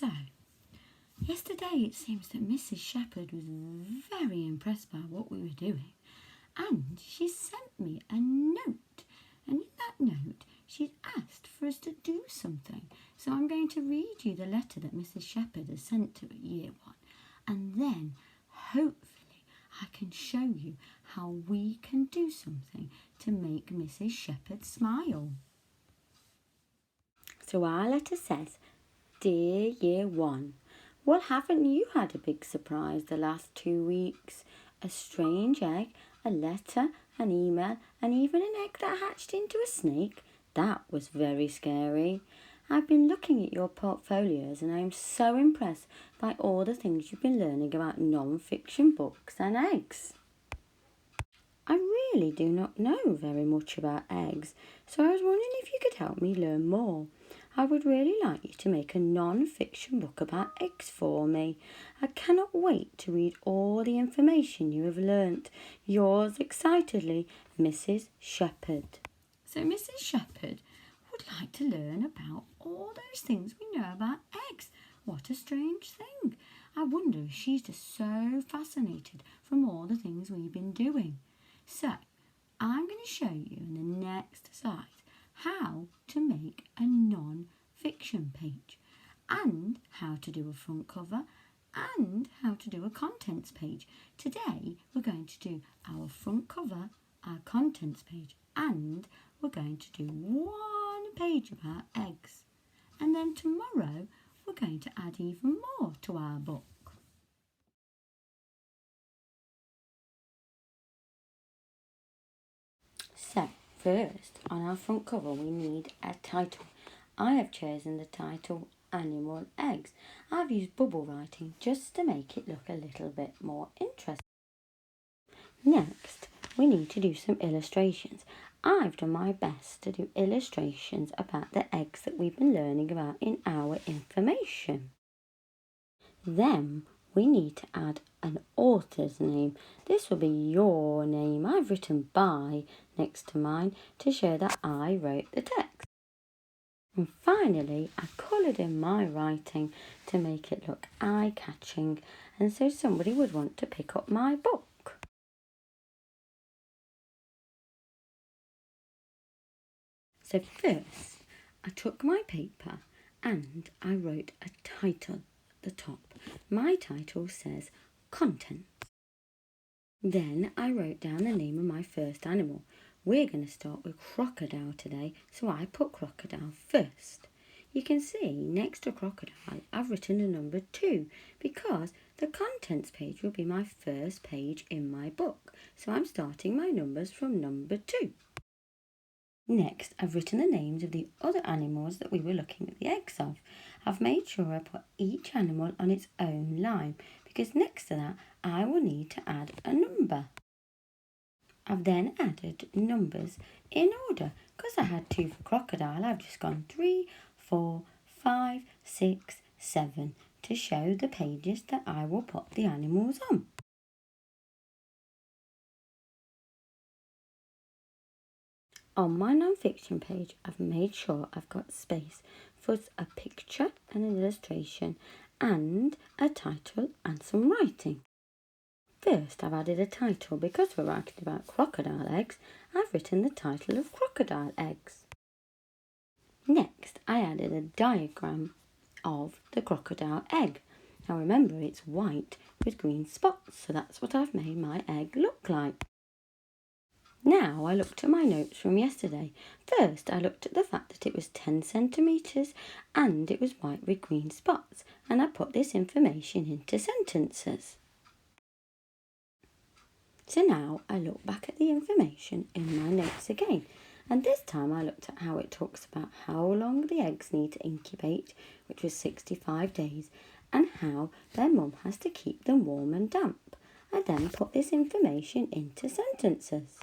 So, yesterday it seems that Mrs. Shepherd was very impressed by what we were doing, and she sent me a note. And in that note, she'd asked for us to do something. So I'm going to read you the letter that Mrs. Shepherd has sent to Year 1, and then hopefully I can show you how we can do something to make Mrs. Shepherd smile. So our letter says, Dear Year 1, well, haven't you had a big surprise the last 2 weeks? A strange egg, a letter, an email, and even an egg that hatched into a snake? That was very scary. I've been looking at your portfolios and I'm so impressed by all the things you've been learning about non-fiction books and eggs. I really do not know very much about eggs, so I was wondering if you could help me learn more. I would really like you to make a non-fiction book about eggs for me. I cannot wait to read all the information you have learnt. Yours excitedly, Mrs. Shepherd. So Mrs. Shepherd would like to learn about all those things we know about eggs. What a strange thing. I wonder if she's just so fascinated from all the things we've been doing. So, I'm going to show you in the next slide how to make a non-fiction page and how to do a front cover and how to do a contents page. Today we're going to do our front cover, our contents page, and we're going to do one page about eggs. And then tomorrow we're going to add even more to our book. So, first, on our front cover we need a title. I have chosen the title Animal Eggs. I've used bubble writing just to make it look a little bit more interesting. Next, we need to do some illustrations. I've done my best to do illustrations about the eggs that we've been learning about in our information. Then we need to add an author's name. This will be your name. I've written by next to mine to show that I wrote the text. And finally, I coloured in my writing to make it look eye-catching, and so somebody would want to pick up my book. So first, I took my paper and I wrote a title at the top. My title says Contents. Then I wrote down the name of my first animal. We're going to start with crocodile today, so I put crocodile first. You can see next to crocodile I've written a number 2 because the contents page will be my first page in my book. So I'm starting my numbers from number 2. Next, I've written the names of the other animals that we were looking at the eggs of. I've made sure I put each animal on its own line because next to that I will need to add a number. I've then added numbers in order. Because I had 2 for crocodile, I've just gone 3, 4, 5, 6, 7 to show the pages that I will put the animals on. On my non-fiction page, I've made sure I've got space for a picture and an illustration and a title and some writing. First, I've added a title. Because we're writing about crocodile eggs, I've written the title of Crocodile Eggs. Next, I added a diagram of the crocodile egg. Now remember, it's white with green spots, so that's what I've made my egg look like. Now I looked at my notes from yesterday. First, I looked at the fact that it was 10 centimetres and it was white with green spots, and I put this information into sentences. So now I look back at the information in my notes again, and this time I looked at how it talks about how long the eggs need to incubate, which was 65 days, and how their mum has to keep them warm and damp. I then put this information into sentences.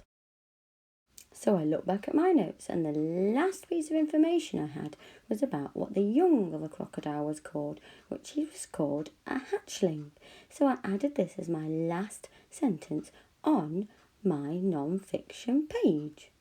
So I looked back at my notes, and the last piece of information I had was about what the young of a crocodile was called, which was called a hatchling. So I added this as my last sentence on my non-fiction page.